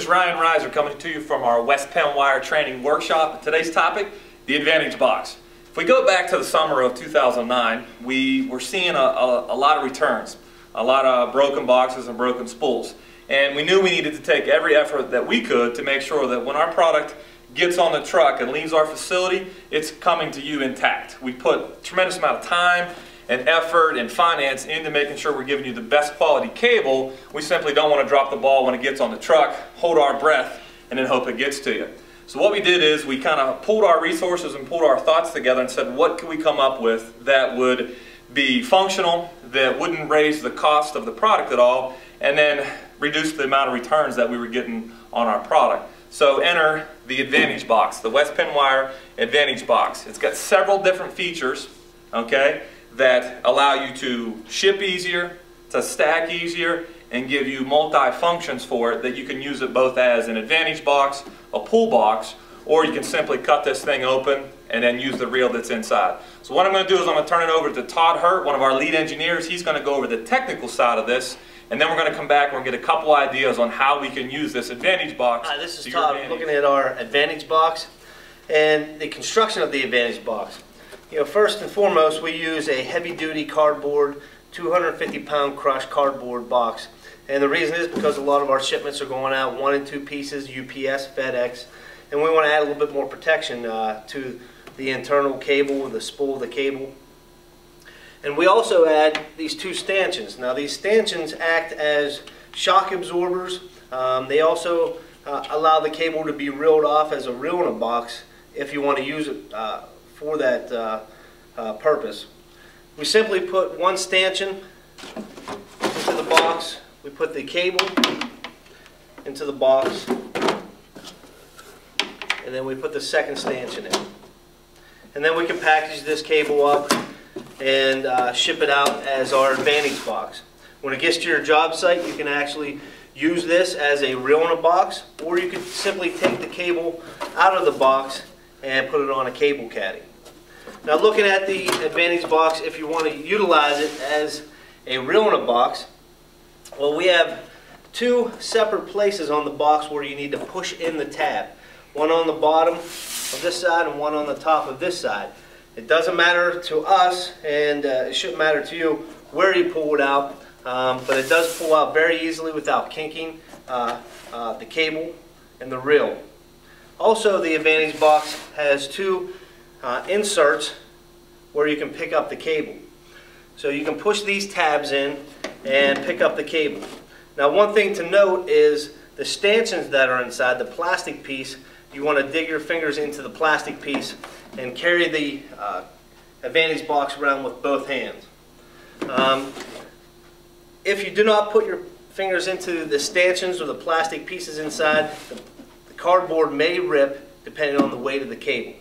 is Ryan Reiser coming to you from our West Penn Wire Training Workshop. Today's topic, the Advantage Box. If we go back to the summer of 2009, we were seeing a lot of returns, a lot of broken boxes and broken spools. And we knew we needed to take every effort that we could to make sure that when our product gets on the truck and leaves our facility, it's coming to you intact. We put a tremendous amount of time and effort and finance into making sure we're giving you the best quality cable. We simply don't want to drop the ball when it gets on the truck, hold our breath, and then hope it gets to you. So what we did is we kind of pulled our resources and pulled our thoughts together and said, what could we come up with that would be functional, that wouldn't raise the cost of the product at all, and then reduce the amount of returns that we were getting on our product. So enter the Advantage Box, the West Penn Wire Advantage Box. It's got several different features, okay, that allow you to ship easier, to stack easier, and give you multi-functions for it that you can use it both as an Advantage Box, a pull box, or you can simply cut this thing open and then use the reel that's inside. So what I'm going to do is I'm going to turn it over to Todd Hurt, one of our lead engineers. He's going to go over the technical side of this, and then we're going to come back and we'll get a couple ideas on how we can use this Advantage Box. Hi, this is Todd looking at our Advantage Box and the construction of the Advantage Box. You know, first and foremost, we use a heavy-duty cardboard, 250-pound crushed cardboard box. And the reason is because a lot of our shipments are going out 1 and 2 pieces, UPS, FedEx, and we want to add a little bit more protection to the internal cable, the spool of the cable. And we also add these 2 stanchions. Now these stanchions act as shock absorbers. They also allow the cable to be reeled off as a reel in a box if you want to use it for that purpose. We simply put 1 stanchion into the box. We put the cable into the box, and then we put the second stanchion in. And then we can package this cable up and ship it out as our Advantage Box. When it gets to your job site, you can actually use this as a reel in a box, or you could simply take the cable out of the box and put it on a cable caddy. Now looking at the Advantage Box, if you want to utilize it as a reel in a box, well, we have 2 separate places on the box where you need to push in the tab. One on the bottom of this side and one on the top of this side. It doesn't matter to us, and it shouldn't matter to you where you pull it out, but it does pull out very easily without kinking the cable and the reel. Also, the Advantage Box has 2 inserts where you can pick up the cable. So you can push these tabs in and pick up the cable. Now one thing to note is the stanchions that are inside, the plastic piece, you want to dig your fingers into the plastic piece and carry the Advantage Box around with both hands. If you do not put your fingers into the stanchions or the plastic pieces inside, the cardboard may rip depending on the weight of the cable.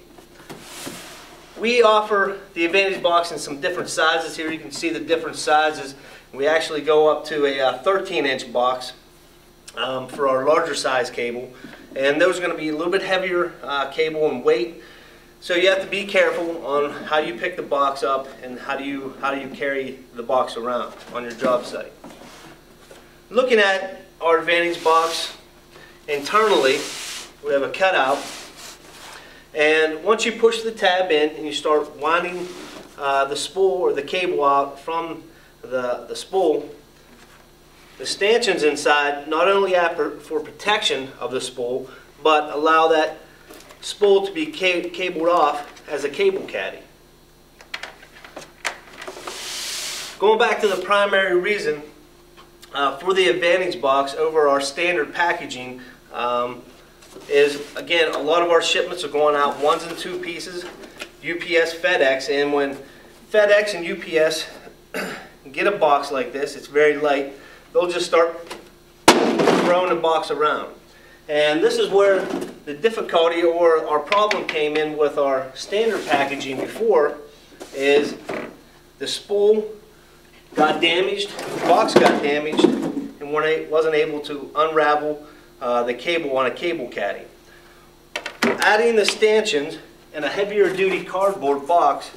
We offer the Advantage Box in some different sizes here. You can see the different sizes. We actually go up to a 13-inch box for our larger size cable, and those are going to be a little bit heavier cable and weight. So you have to be careful on how you pick the box up and how do you carry the box around on your job site. Looking at our Advantage Box internally, we have a cutout, and once you push the tab in and you start winding the spool or the cable out from the spool, the stanchions inside not only act for protection of the spool, but allow that spool to be cabled off as a cable caddy. Going back to the primary reason for the Advantage Box over our standard packaging is, again, a lot of our shipments are going out 1s and 2 pieces, UPS, FedEx, and when FedEx and UPS get a box like this, it's very light, they'll just start throwing the box around. And this is where the difficulty or our problem came in with our standard packaging before, is the spool got damaged, the box got damaged, and wasn't able to unravel the cable on a cable caddy. Adding the stanchions and a heavier duty cardboard box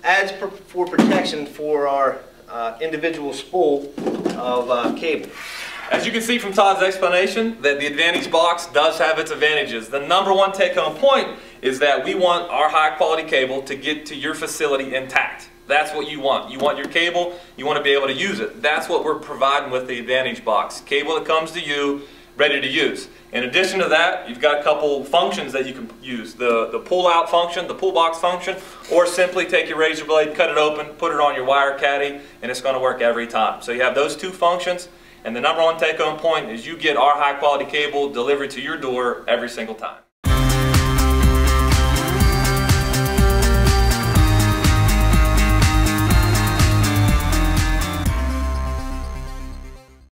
adds for protection for our individual spool of cable. As you can see from Todd's explanation, that the Advantage box does have its advantages. The number one take-home point is that we want our high-quality cable to get to your facility intact. That's what you want. You want your cable, you want to be able to use it. That's what we're providing with the Advantage box. Cable that comes to you, ready to use. In addition to that, you've got a couple functions that you can use. The pull-out function, the pull box function, or simply take your razor blade, cut it open, put it on your wire caddy, and it's going to work every time. So you have those two functions, and the number one take-home point is you get our high-quality cable delivered to your door every single time.